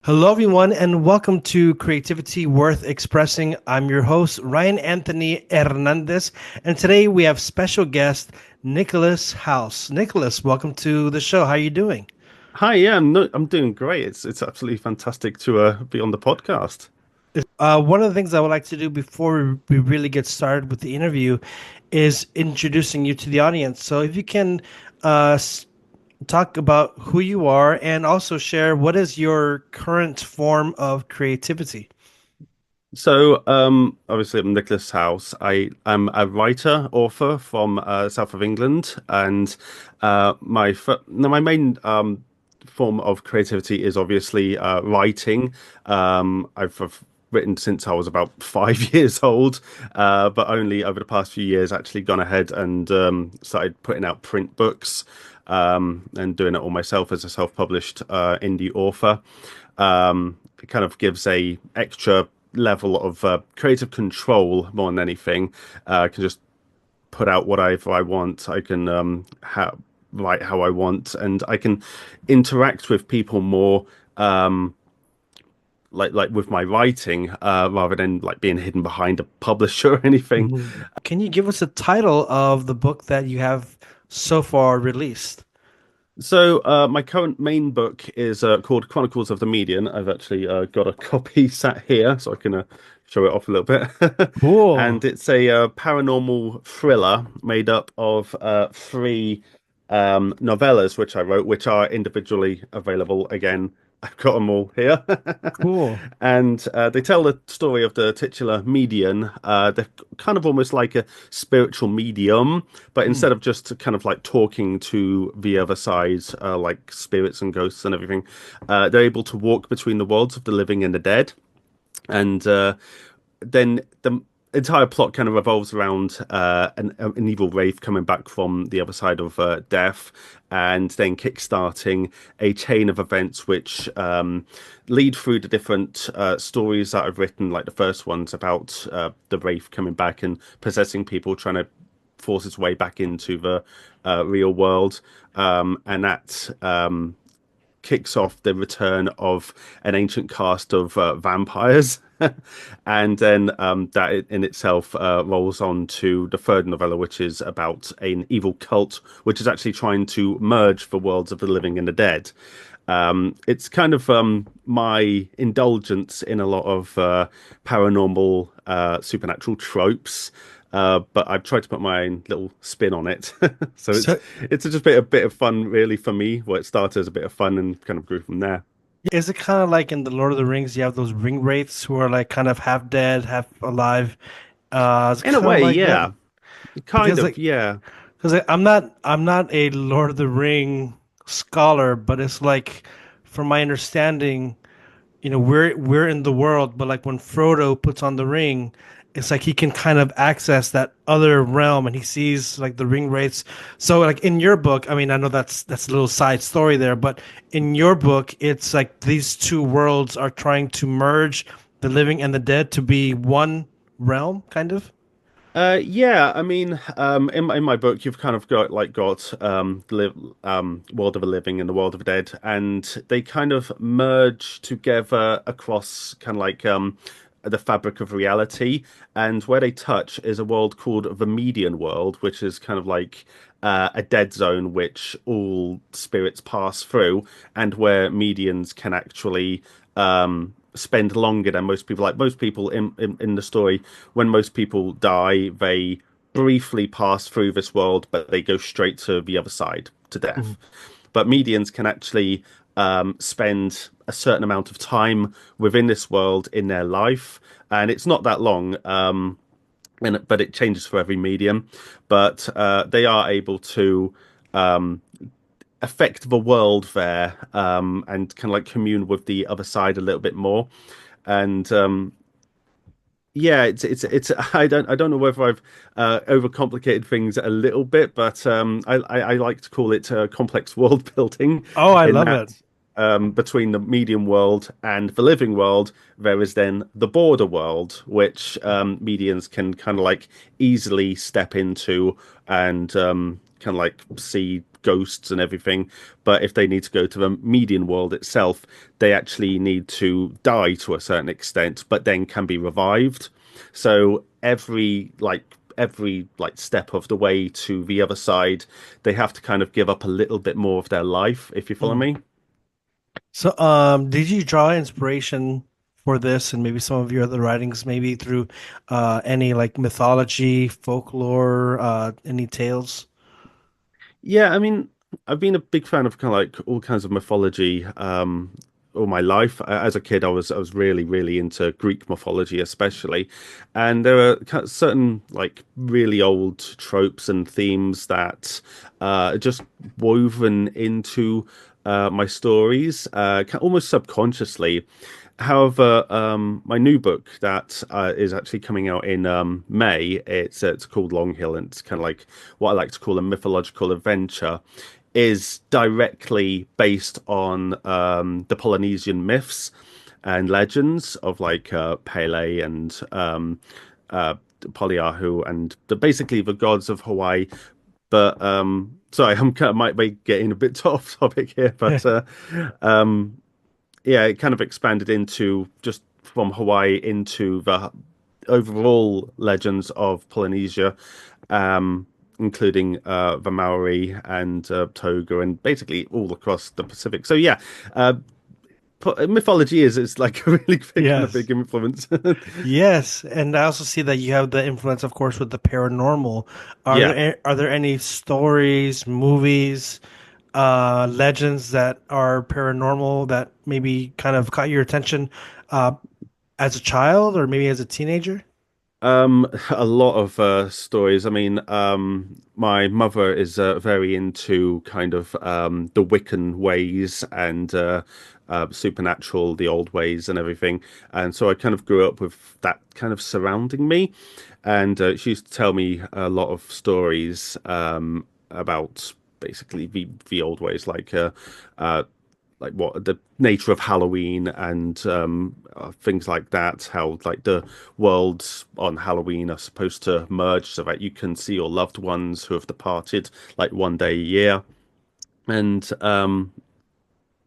Hello, everyone, and welcome to Creativity Worth Expressing. I'm your host, Ryan Anthony Hernandez, and today we have special guest Nicholas House. Nicholas, welcome to the show. How are you doing? Hi, yeah, I'm doing great. It's absolutely fantastic to be on the podcast. One of the things I would like to do before we really get started with the interview is introducing you to the audience. So, if you can uh, s- talk about who you are and also share what is your current form of creativity. Obviously, I'm Nicholas House. I am a writer, author from south of England, and my main form of creativity is obviously writing. I've written since I was about 5 years old, but only over the past few years actually gone ahead and started putting out print books and doing it all myself as a self-published indie author. It kind of gives a extra level of creative control more than anything. I can just put out whatever I want. I can write how I want, and I can interact with people more like with my writing rather than like being hidden behind a publisher or anything. Mhm. Can you give us a title of the book that you have so far released? My current main book is called Chronicles of the Median. I've actually got a copy sat here, so I can show it off a little bit. And Cool. it's a paranormal thriller made up of three novellas which I wrote, which are individually available. Again, I've got them all here. Cool. And they tell the story of the titular median. They're kind of almost like a spiritual medium, but Mm. instead of just kind of like talking to the other side, like spirits and ghosts and everything, they're able to walk between the worlds of the living and the dead. And then the entire plot kind of revolves around an evil wraith coming back from the other side of death, and then kickstarting a chain of events which lead through the different stories that I've written. Like the first one's about the wraith coming back and possessing people, trying to force its way back into the real world, and that kicks off the return of an ancient cast of vampires. And then that in itself rolls on to the third novella, which is about an evil cult, which is actually trying to merge the worlds of the living and the dead. It's kind of my indulgence in a lot of paranormal, supernatural tropes. But I've tried to put my own little spin on it. So So it's just a bit of fun really for me. Where it started as a bit of fun and kind of grew from there. is it kind of like in the Lord of the Rings, you have those ring wraiths who are like kind of half dead, half alive? It's In a kind of way, like that yeah, kind because of, yeah. I'm not a Lord of the Ring scholar, but it's like, from my understanding, we're in the world, but like when Frodo puts on the ring, it's like he can kind of access that other realm and he sees like the ring wraiths. So like in your book, I mean, I know that's a little side story there, but in your book it's like these two worlds are trying to merge, the living and the dead, to be one realm, kind of. Yeah, I mean, in my book, you've kind of got the world of the living and the world of the dead, and they kind of merge together across kind of like the fabric of reality. And where they touch is a world called the Median world, which is kind of like a dead zone which all spirits pass through, and where medians can actually spend longer than most people. Like most people in the story, when most people die, they briefly pass through this world, but they go straight to the other side to Mhm. death. But medians can actually spend a certain amount of time within this world in their life, and it's not that long. But it changes for every medium. But they are able to um, affect the world there and kind of like commune with the other side a little bit more. And yeah, it's I don't know whether I've overcomplicated things a little bit, but I like to call it complex world building Oh, I in love that it. between the medium world and the living world, there is then the border world, which medians can kind of like easily step into and kind of like see ghosts and everything. But if they need to go to the median world itself, they actually need to die to a certain extent, but then can be revived. So every step of the way to the other side, they have to kind of give up a little bit more of their life, if you follow Mm. me. So, did you draw inspiration for this and maybe some of your other writings, maybe through any like mythology, folklore, any tales? Yeah, I mean, I've been a big fan of kind of like all kinds of mythology all my life. As a kid, I was really really into Greek mythology, especially, and there are certain like really old tropes and themes that are just woven into my stories, almost subconsciously. However, my new book that is actually coming out in May, it's called Long Hill, and it's kind of like what I like to call a mythological adventure, is directly based on the Polynesian myths and legends of like Pele and uh, Poliahu and basically the gods of Hawaii. But sorry, I'm kind of might be getting a bit off topic here, but yeah, it kind of expanded into just from Hawaii into the overall legends of Polynesia, including the Maori and Toga, and basically all across the Pacific. So yeah, uh, mythology is like a really big kind of Yes. big influence. Yes, and I also see that you have the influence, of course, with the paranormal. Yeah. Are there any stories, movies, legends that are paranormal that maybe kind of caught your attention uh, as a child or maybe as a teenager? A lot of stories. I mean, my mother is very into kind of the Wiccan ways and supernatural, the old ways and everything. And so I kind of grew up with that kind of surrounding me. And she used to tell me a lot of stories about basically the old ways, uh, like what the nature of Halloween and things like that. How like the worlds on Halloween are supposed to merge so that you can see your loved ones who have departed like one day a year. And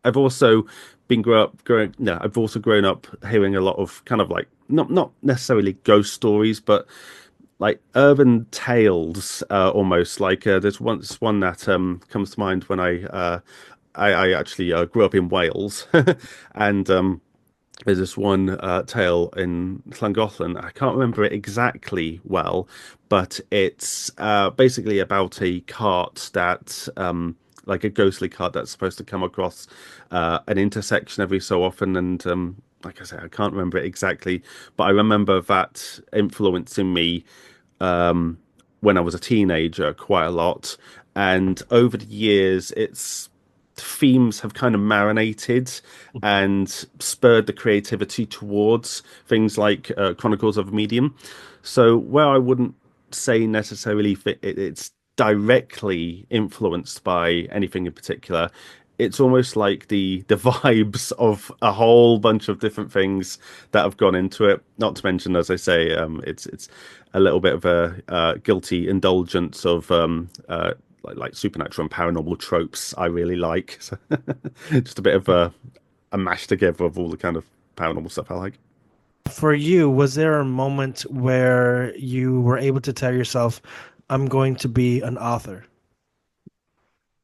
I've also been grow up growing. No, I've also grown up hearing a lot of kind of like not necessarily ghost stories, but like urban tales, almost like there's one that comes to mind when I actually grew up in Wales, and there's this one tale in Llangollen. I can't remember it exactly well, but it's basically about a cart that, like a ghostly cart that's supposed to come across an intersection every so often. And like I said, I can't remember it exactly, but I remember that influencing me when I was a teenager quite a lot. And over the years, its themes have kind of marinated and spurred the creativity towards things like Chronicles of a Medium. So where I wouldn't say necessarily it's directly influenced by anything in particular, it's almost like the vibes of a whole bunch of different things that have gone into it. Not to mention, as I say, it's a little bit of a guilty indulgence of like supernatural and paranormal tropes. I really like so just a bit of a mash together of all the kind of paranormal stuff I like. For you, was there a moment where you were able to tell yourself, I'm going to be an author?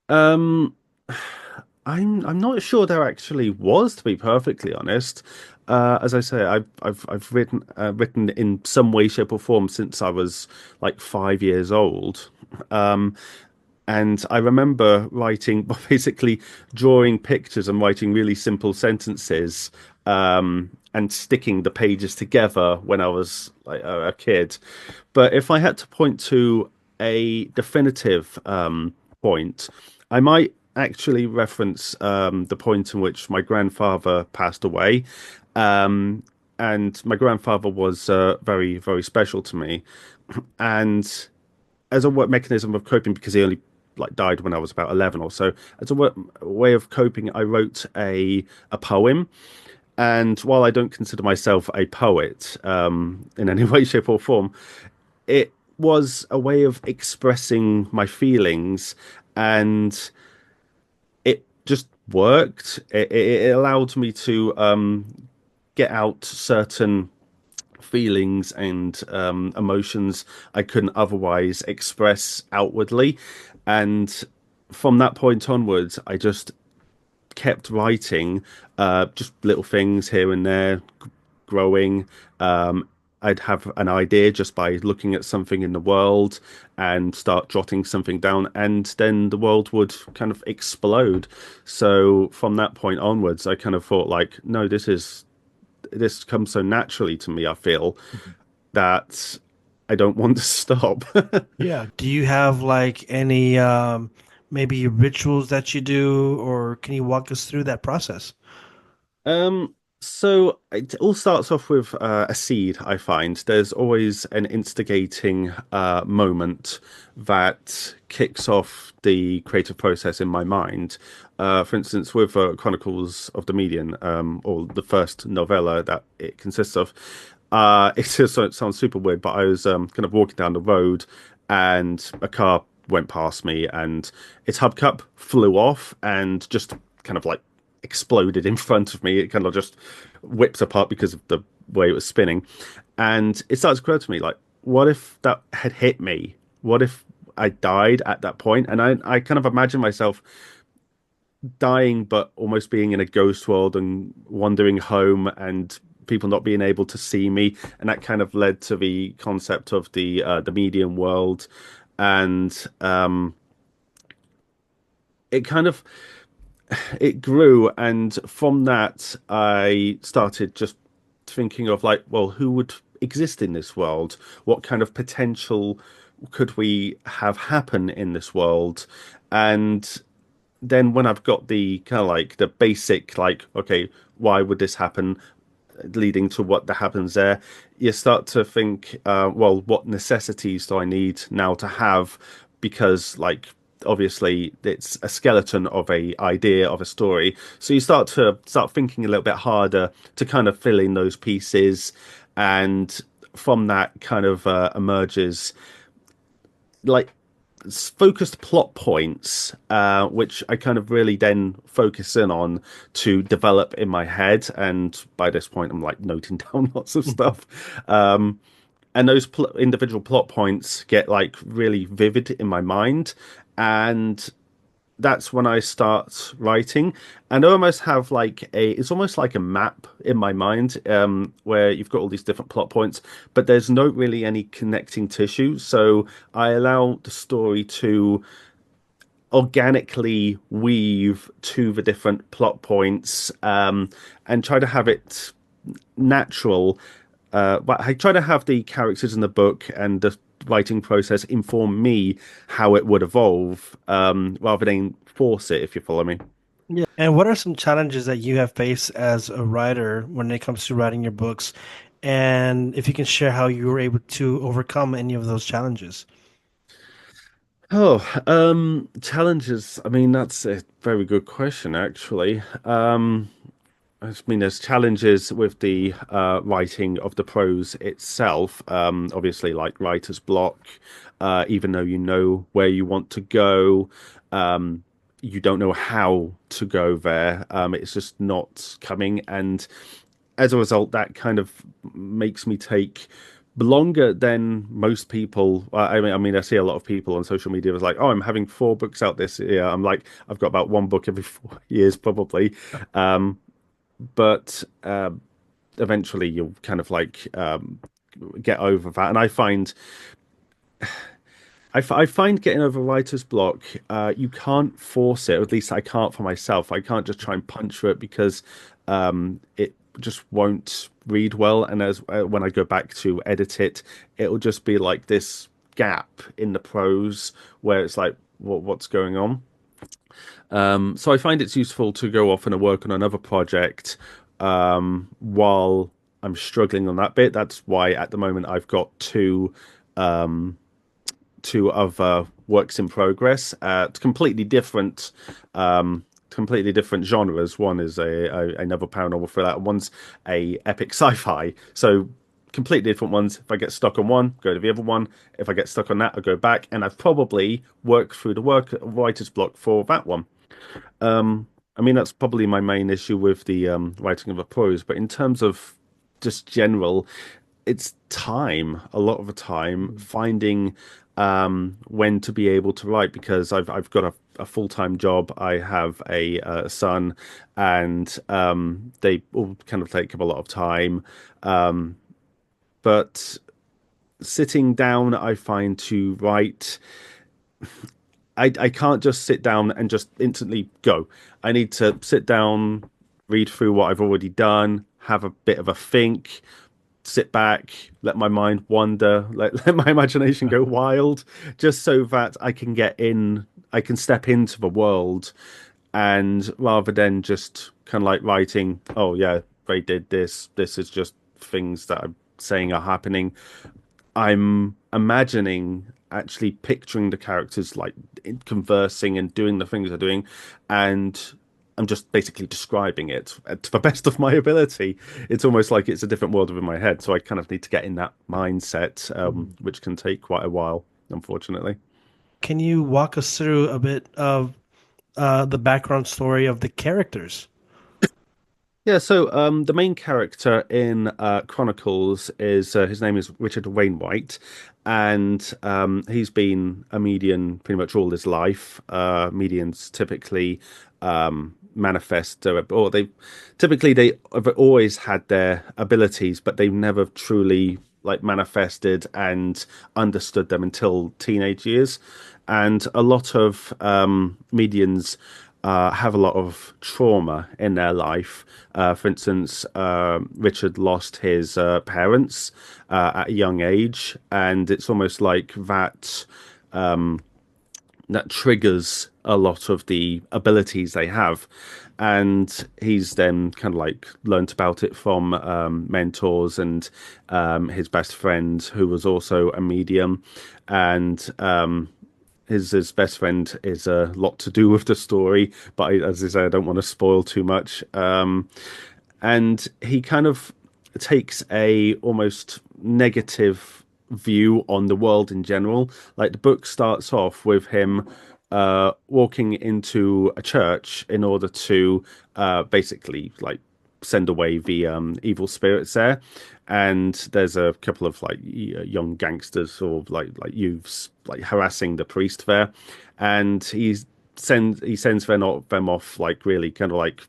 Um, I'm not sure there actually was, to be perfectly honest. As I say, I've written in some way, shape, or form since I was like 5 years old. Um, and I remember writing, basically drawing pictures and writing really simple sentences, and sticking the pages together when I was like a kid. But if I had to point to a definitive point, I might actually reference the point in which my grandfather passed away. Um, and my grandfather was very, very special to me. And as a work mechanism of coping, because he only like died when I was about 11 or so, as a way of coping, I wrote a poem. And while I don't consider myself a poet in any way, shape, or form, it was a way of expressing my feelings, and it just worked. It allowed me to get out certain feelings and emotions I couldn't otherwise express outwardly. And from that point onwards, I just kept writing, just little things here and there, growing. Um, I'd have an idea just by looking at something in the world and start jotting something down, and then the world would kind of explode. So from that point onwards, I kind of thought like, no, this comes so naturally to me, I feel, Mhm. that I don't want to stop. Yeah. Do you have like any maybe rituals that you do, or can you walk us through that process? So it all starts off with a seed, I find. There's always an instigating moment that kicks off the creative process in my mind. For instance, with Chronicles of the Median, or the first novella that it consists of, it sounds super weird, but I was kind of walking down the road and a car went past me and its hubcap flew off and just kind of like exploded in front of me. It kind of just whips apart because of the way it was spinning. And it starts to occur to me, like, what if that had hit me? What if I died at that point? And I kind of imagine myself dying, but almost being in a ghost world and wandering home and people not being able to see me. And that kind of led to the concept of the medium world. And it kind of it grew, and from that I started just thinking of like, well, who would exist in this world? What kind of potential could we have happen in this world? And then when I've got the kind of like the basic, like, okay, why would this happen, leading to what that happens there, you start to think, well, what necessities do I need now to have? Because, like, obviously, it's a skeleton of a idea of a story. So you start thinking a little bit harder to kind of fill in those pieces, and from that kind of emerges like focused plot points, which I kind of really then focus in on to develop in my head. And by this point, I'm like noting down lots of stuff. Um, and those individual plot points get like really vivid in my mind. And that's when I start writing, and I almost have like it's almost like a map in my mind, where you've got all these different plot points, but there's no really any connecting tissue. So I allow the story to organically weave to the different plot points, and try to have it natural. But I try to have the characters in the book and the writing process inform me how it would evolve, rather than force it, if you follow me. Yeah. And what are some challenges that you have faced as a writer when it comes to writing your books? And if you can share how you were able to overcome any of those challenges. Oh, challenges. I mean, that's a very good question, actually. I mean, there's challenges with the writing of the prose itself. Obviously, like writer's block, even though you know where you want to go, um, you don't know how to go there. It's just not coming. And as a result, that kind of makes me take longer than most people. I see a lot of people on social media was like, "Oh, I'm having 4 books out this year." I'm like, I've got about one book every 4 years, probably. Um, but eventually you'll kind of like get over that. And I find getting over writer's block, you can't force it, or at least I can't for myself. I can't just try and punch through it because it just won't read well. And as when I go back to edit it, it'll just be like this gap in the prose where it's like, what's going on? So I find it's useful to go off and work on another project while I'm struggling on that bit. That's why at the moment I've got um, two other works in progress, completely different genres. One is another paranormal thriller, and one's a epic sci-fi. So completely different ones. If I get stuck on one, go to the other one. If I get stuck on that, I go back, and I've probably worked through the work writer's block for that one. I mean, that's probably my main issue with the writing of a prose. But in terms of just general, it's time, a lot of the time, Mhm. finding when to be able to write because I've got a full-time job. I have a son, and they all kind of take up a lot of time. Um, but sitting down, I find to write, I can't just sit down and just instantly go. I need to sit down, read through what I've already done, have a bit of a think, sit back, let my mind wander, let my imagination go wild, just so that I can get in, I can step into the world, and rather than just kind of like writing, oh yeah, they did this, this is just things that I'm saying are happening. I'm imagining actually picturing the characters like conversing and doing the things they're doing, and I'm just basically describing it to the best of my ability. It's almost like it's a different world within my head, so I kind of need to get in that mindset, Mhm. which can take quite a while, unfortunately. Can you walk us through a bit of the background story of the characters? Yeah, so the main character in Chronicles is his name is Richard Wainwright, and he's been a median pretty much all his life. Medians typically manifest, or they typically they have always had their abilities, but they've never truly like manifested and understood them until teenage years. And a lot of medians have a lot of trauma in their life. For instance, Richard lost his parents at a young age, and it's almost like that triggers a lot of the abilities they have. And he's then kind of like learnt about it from mentors and his best friend, who was also a medium. And his best friend is a lot to do with the story, but as I say, I don't want to spoil too much. And he kind of takes a almost negative view on the world in general. Like the book starts off with him walking into a church in order to basically like send away the evil spirits there. And there's a couple of like young gangsters or like youths like harassing the priest there, and he sends them off like really kind of like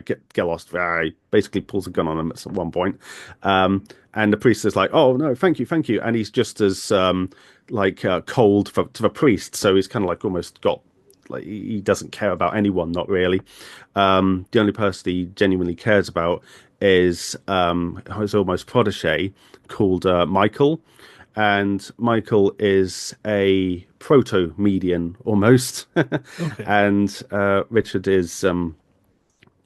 get lost. He basically pulls a gun on him at one point. Um, and the priest is like, "Oh no, thank you, thank you," and he's just as cold to the priest, so he's kind of like almost got like he doesn't care about anyone, not really. The only person he genuinely cares about is his almost protege called Michael. And Michael is a proto median almost, Okay. and Richard is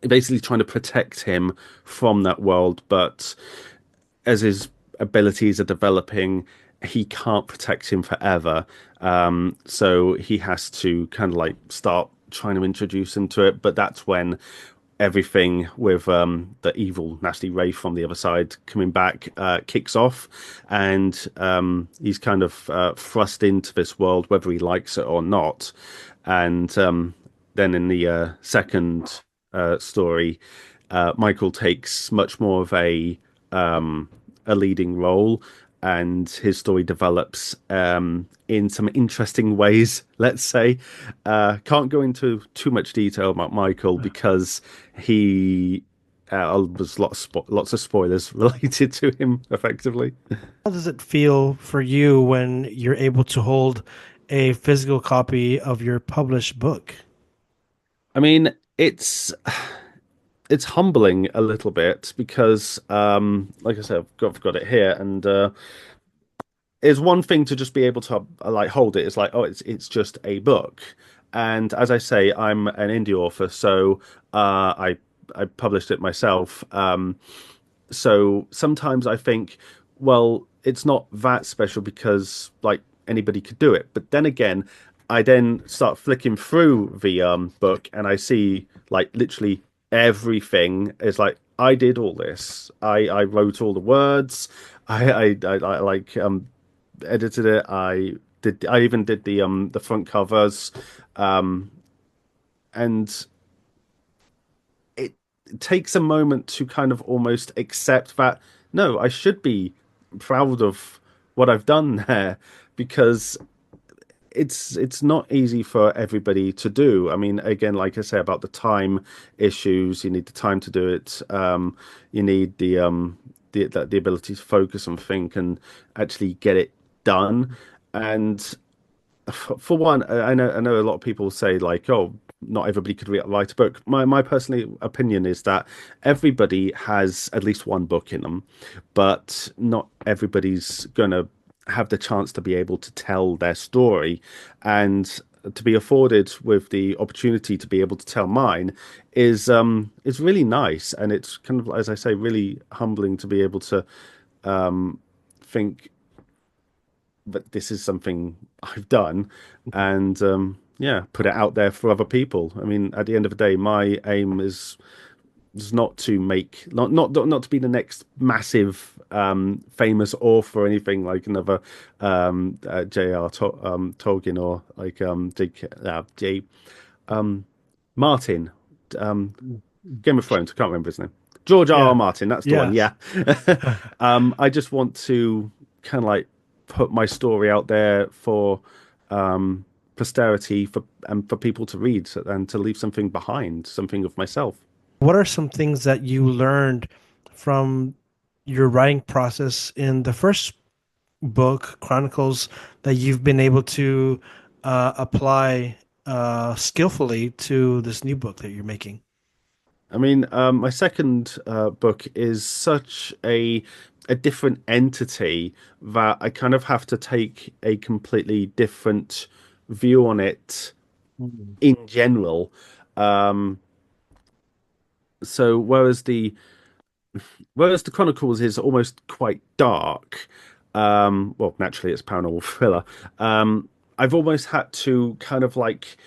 basically trying to protect him from that world. But as his abilities are developing, he can't protect him forever. So he has to kind of like start trying to introduce him to it. But that's when everything with the evil, nasty Ray from the other side coming back kicks off. And he's kind of thrust into this world, whether he likes it or not. And then in the second story, Michael takes much more of a leading role, and his story develops in some interesting ways. Let's say, can't go into too much detail about Michael because he there's lots of spoilers related to him, effectively. How does it feel for you when you're able to hold a physical copy of your published book? I mean, it's humbling a little bit because, like I said, I've got it here, and it's one thing to just be able to like hold it. It's like, oh, it's just a book. And as I say, I'm an indie author, so I published it myself. So sometimes I think, well, it's not that special because like anybody could do it. But then again, I then start flicking through the book and I see like literally everything is like I did all this. I wrote all the words. I like edited it. I even did the front covers. Um, and it takes a moment to kind of almost accept that no, I should be proud of what I've done there because it's not easy for everybody to do. I mean, again, like I say about the time issues, you need the time to do it. You need the ability to focus and think and actually get it done. And for one, I know a lot of people say like, oh, not everybody could write a book. My personal opinion is that everybody has at least one book in them, but not everybody's gonna have the chance to be able to tell their story, and to be afforded with the opportunity to be able to tell mine is really nice, and it's kind of, as I say, really humbling to be able to think that this is something I've done, and yeah, put it out there for other people. I mean, at the end of the day, my aim is not to make not to be the next massive famous author or anything like another Tolkien or like J Martin, um, Game of Thrones. I can't remember his name. George R. R. Yeah. Martin. That's the one. Yes. Yeah. I just want to kind of like put my story out there for um, posterity for and for people to read and to leave something behind, something of myself. What are some things that you learned from your writing process in the first book, Chronicles, that you've been able to apply skillfully to this new book that you're making? I mean, my second book is such a different entity that I kind of have to take a completely different view on it Mm. in general. Um, so whereas the Chronicles is almost quite dark, well, naturally it's paranormal thriller. I've almost had to kind of like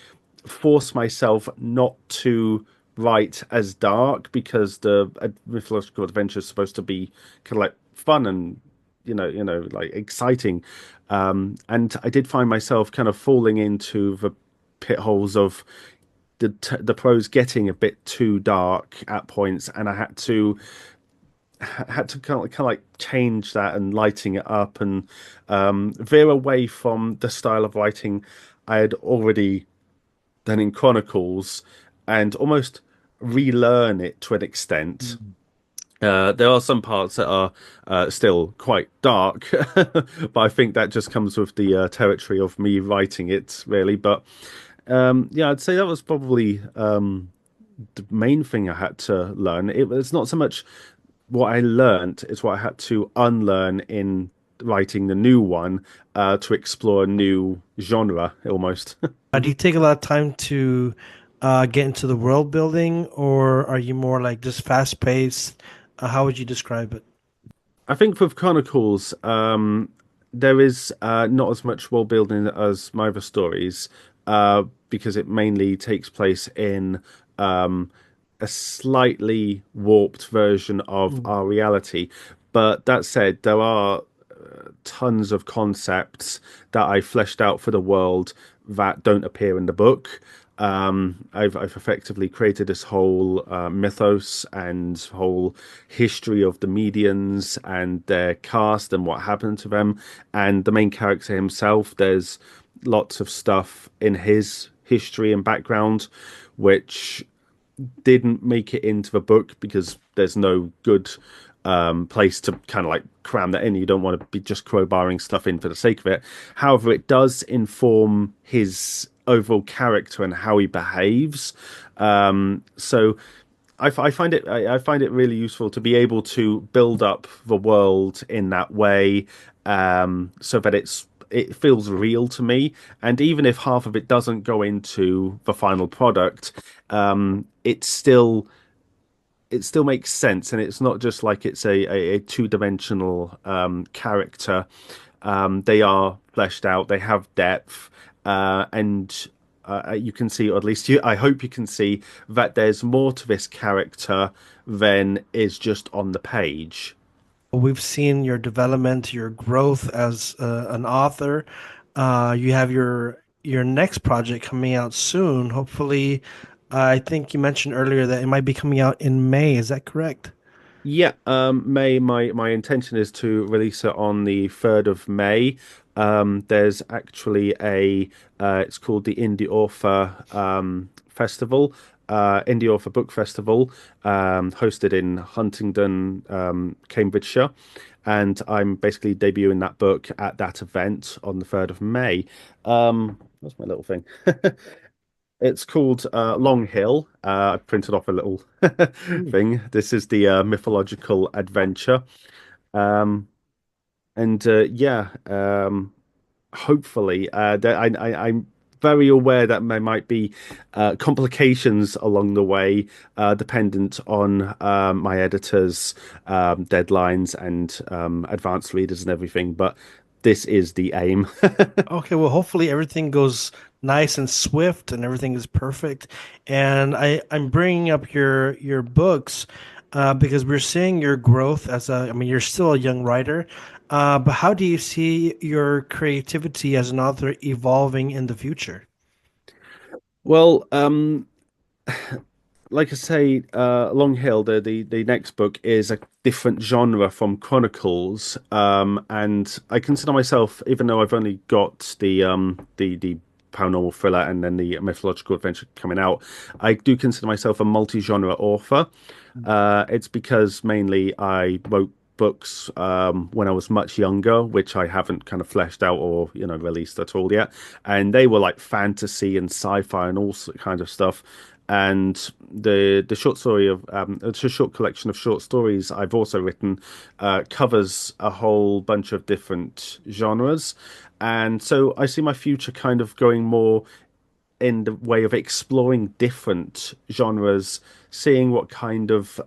force myself not to write as dark because the mythological adventure is supposed to be kind of like fun and like exciting. And I did find myself kind of falling into the pit holes of the prose getting a bit too dark at points, and I had to kind of like change that and lighting it up and veer away from the style of writing I had already done in Chronicles and almost relearn it to an extent. Mm. There are some parts that are still quite dark, but I think that just comes with the territory of me writing it, really. But yeah, I'd say that was probably the main thing I had to learn. It's not so much what I learned, it's what I had to unlearn in writing the new one to explore a new genre almost. Do you take a lot of time to get into the world building, or are you more like just fast paced? How would you describe it? I think with Chronicles, there is not as much world building as my other stories, because it mainly takes place in a slightly warped version of Mm. our reality. But that said, there are tons of concepts that I fleshed out for the world that don't appear in the book. I've effectively created this whole mythos and whole history of the medians and their cast and what happened to them. And the main character himself, there's lots of stuff in his history and background which didn't make it into the book because there's no good place to kind of like cram that in. You don't want to be just crowbarring stuff in for the sake of it. However, it does inform his overall character and how he behaves. So I find I find it really useful to be able to build up the world in that way, so that it feels real to me. And even if half of it doesn't go into the final product, it still makes sense, and it's not just like it's a two-dimensional character. They are fleshed out, they have depth, and you can see, or at least I hope you can see that there's more to this character than is just on the page. We've seen your development, your growth as an author. You have your next project coming out soon. Hopefully, I think you mentioned earlier that it might be coming out in May. Is that correct? Yeah, May, my intention is to release it on the 3rd of May. There's actually it's called the Indie Author Festival, Indie Author Book Festival, hosted in Huntingdon, Cambridgeshire. And I'm basically debuting that book at that event on the 3rd of May. What's my little thing? It's called Long Hill. I printed off a little Mm. thing. This is the mythological adventure. Um, and yeah, hopefully, I'm very aware that there might be complications along the way, dependent on my editors' deadlines and advanced readers and everything. But this is the aim. Okay, well, hopefully everything goes nice and swift and everything is perfect. And I'm bringing up your books because we're seeing your growth as a, I mean, you're still a young writer, but how do you see your creativity as an author evolving in the future? Well, like I say, Long Hill, the next book is a different genre from Chronicles, and I consider myself, even though I've only got the paranormal thriller and then the mythological adventure coming out, I do consider myself a multi-genre author. It's because mainly I wrote books when I was much younger, which I haven't kind of fleshed out or released at all yet, and they were like fantasy and sci-fi and kind of stuff. And the short story of it's a short collection of short stories I've also written covers a whole bunch of different genres, and so I see my future kind of going more in the way of exploring different genres, seeing what kind of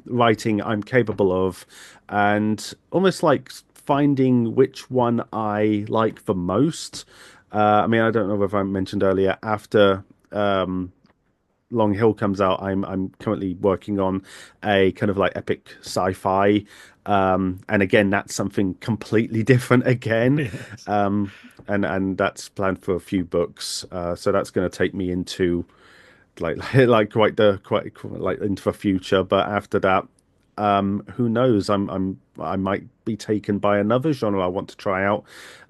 writing I'm capable of, and almost like finding which one I like the most. I mean, I don't know if I mentioned earlier, after Long Hill comes out, I'm currently working on a kind of like epic sci-fi. And again, that's something completely different again. Yes. Um, and that's planned for a few books. So that's going to take me into like quite like into the future. But after that, who knows? I might be taken by another genre I want to try out.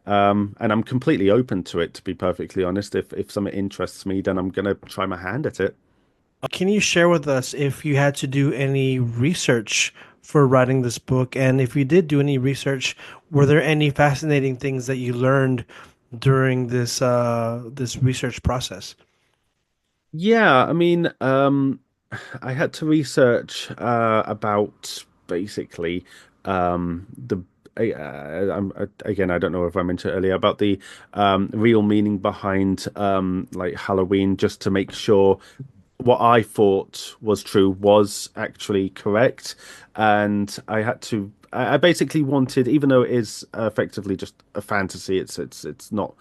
And I'm completely open to it, to be perfectly honest. If something interests me, then I'm gonna try my hand at it. Can you share with us if you had to do any research for writing this book? And if you did do any research, were there any fascinating things that you learned during this research process? Yeah, I mean, I had to research about basically the again, I don't know if I mentioned earlier about the real meaning behind like Halloween, just to make sure what I thought was true was actually correct. And I had to, I basically wanted, even though it is effectively just a fantasy, it's not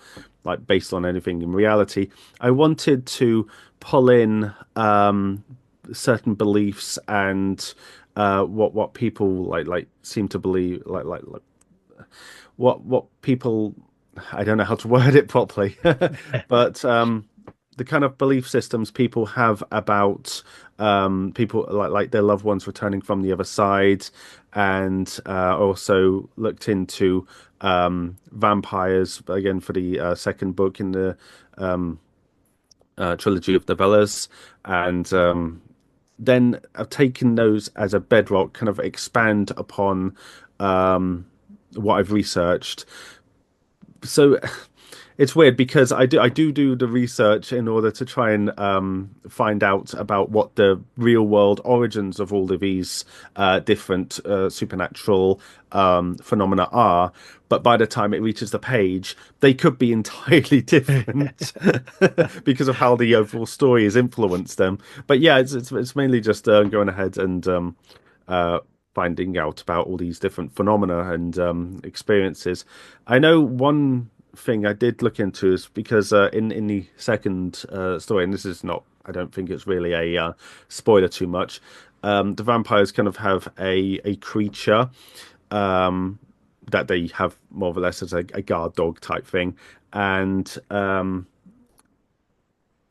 like based on anything in reality. I wanted to pull in certain beliefs and what people like seem to believe, like what people, I don't know how to word it properly, but the kind of belief systems people have about people like their loved ones returning from the other side, and also looked into vampires again for the second book in the trilogy of novellas, and then I've taken those as a bedrock, kind of expand upon what I've researched. So it's weird because I do the research in order to try and find out about what the real world origins of all of these different supernatural phenomena are. But by the time it reaches the page, they could be entirely different because of how the overall story has influenced them. But yeah, it's mainly just going ahead and uh, finding out about all these different phenomena and experiences. I know one thing I did look into is because in the second story, and this is not, I don't think it's really a spoiler too much. The vampires kind of have a creature um, that they have more or less as a guard dog type thing, and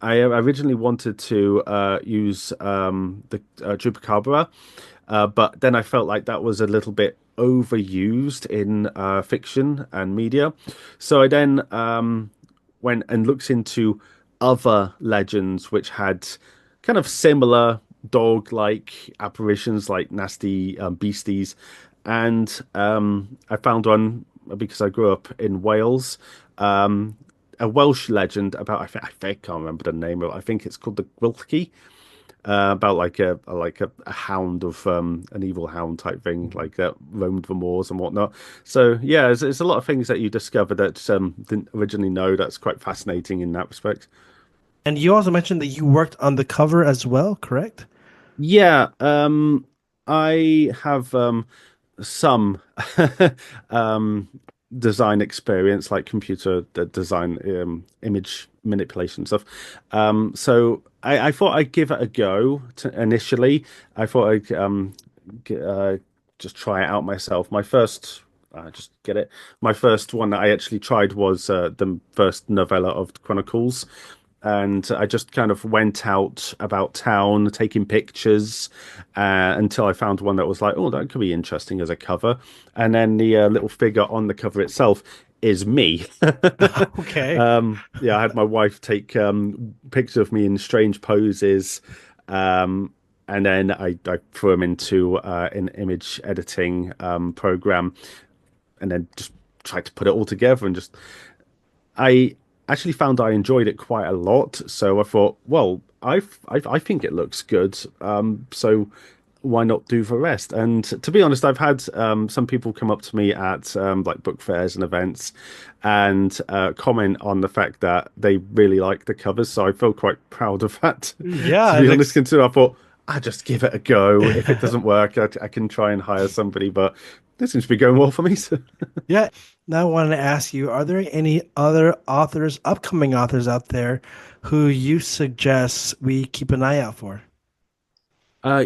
I originally wanted to use the Chupacabra, but then I felt like that was a little bit overused in fiction and media. So I then went and looked into other legends which had kind of similar dog-like apparitions, like nasty beasties. And I found one because I grew up in Wales. Um, a Welsh legend about I can't remember the name of it. I think it's called the Gwiltki, about like a hound of an evil hound type thing, like that roamed the moors and whatnot. So yeah, it's a lot of things that you discover that didn't originally know. That's quite fascinating in that respect. And you also mentioned that you worked on the cover as well, correct? Yeah, I have some um, design experience, like computer design, image manipulation stuff. So I thought I'd give it a go initially. I thought I'd just try it out myself. My first, just get it. My first one that I actually tried was the first novella of the Chronicles, and I just kind of went out about town taking pictures until I found one that was like, oh, that could be interesting as a cover. And then the little figure on the cover itself is me. Okay. Yeah, I had my wife take pictures of me in strange poses. Um, and then I threw them into an image editing program and then just tried to put it all together and just I actually found I enjoyed it quite a lot. So I thought, well, I think it looks good. So why not do the rest? And to be honest, I've had some people come up to me at like book fairs and events and comment on the fact that they really like the covers. So I feel quite proud of that. To Yeah, it be honest, looks. consider I thought I just give it a go. If it doesn't work, I can try and hire somebody. But this seems to be going well for me. So. Yeah. Now I wanted to ask you, are there any other authors, upcoming authors out there who you suggest we keep an eye out for?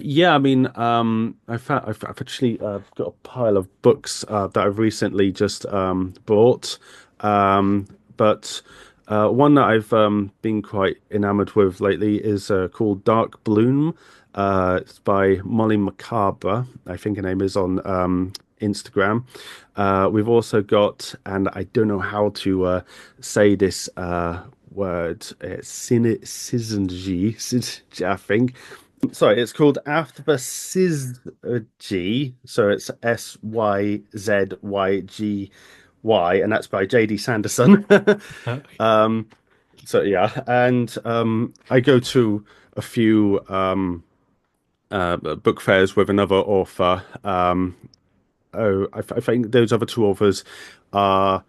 Yeah, I mean, I've actually got a pile of books that I've recently just bought, but one that I've been quite enamored with lately is called Dark Bloom. It's by Molly Macabre, I think her name is on Instagram. We've also got, and I don't know how to say this word, Syzygy, I think. Sorry, it's called Syzygy. So it's Syzygy, and that's by J.D. Sanderson. Okay. So yeah, and I go to a few book fairs with another author. I think those other two authors are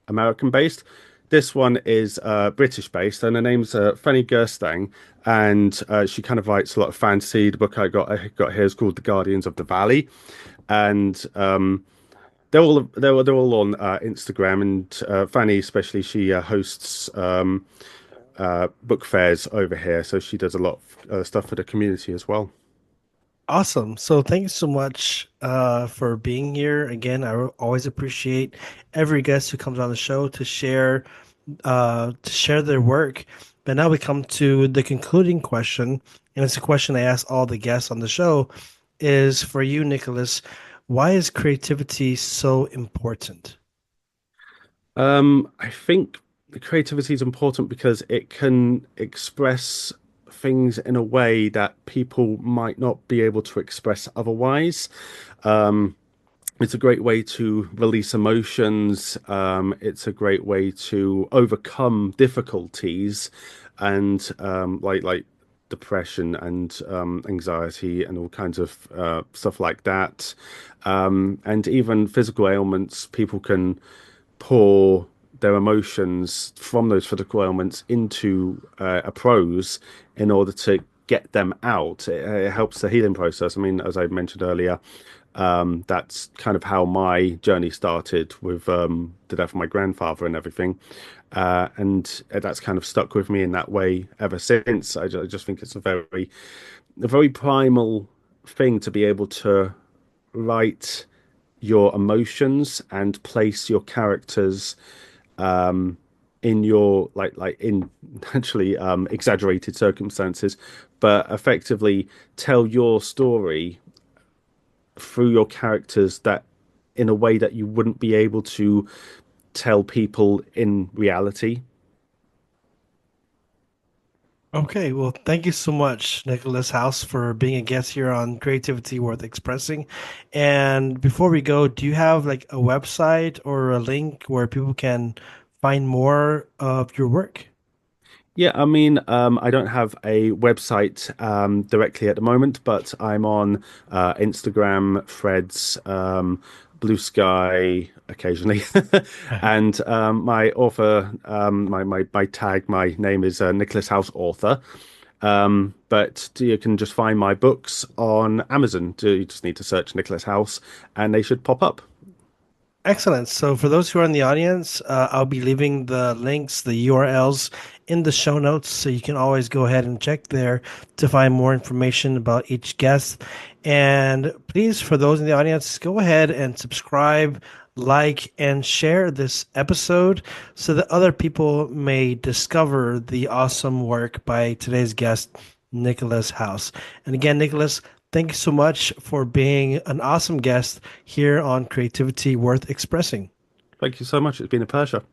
American based. This one is British based, and her name's Fanny Gerstang, and she kind of writes a lot of fantasy. The book I got here is called The Guardians of the Valley, and they're all on Instagram, and Fanny especially she hosts book fairs over here, so she does a lot of stuff for the community as well. Awesome. So thank you so much for being here. Again, always appreciate every guest who comes on the show to share their work. But now we come to the concluding question, and it's a question I ask all the guests on the show, is for you, Nicholas, why is creativity so important? I think creativity is important because it can express things in a way that people might not be able to express otherwise. Um, it's a great way to release emotions. It's a great way to overcome difficulties and like depression and anxiety and all kinds of stuff like that. And even physical ailments, people can pour their emotions from those physical ailments into a prose in order to get them out. It helps the healing process. I mean, as I mentioned earlier, That's kind of how my journey started with the death of my grandfather and everything. And that's kind of stuck with me in that way ever since. I just think it's a very primal thing to be able to write your emotions and place your characters in your in naturally exaggerated circumstances, but effectively tell your story through your characters that in a way that you wouldn't be able to tell people in reality. Okay, well, thank you so much, Nicholas House, for being a guest here on Creativity Worth Expressing. And before we go, do you have like a website or a link where people can find more of your work? Yeah, I mean, I don't have a website directly at the moment, but I'm on Instagram, Threads, Blue Sky occasionally, and my author, my tag, my name is Nicholas House Author. But you can just find my books on Amazon. You just need to search Nicholas House, and they should pop up. Excellent. So, for those who are in the audience, I'll be leaving the links, the URLs in the show notes. So, you can always go ahead and check there to find more information about each guest. And please, for those in the audience, go ahead and subscribe, like, and share this episode so that other people may discover the awesome work by today's guest, Nicholas House. And again, Nicholas, thank you so much for being an awesome guest here on Creativity Worth Expressing. Thank you so much. It's been a pleasure.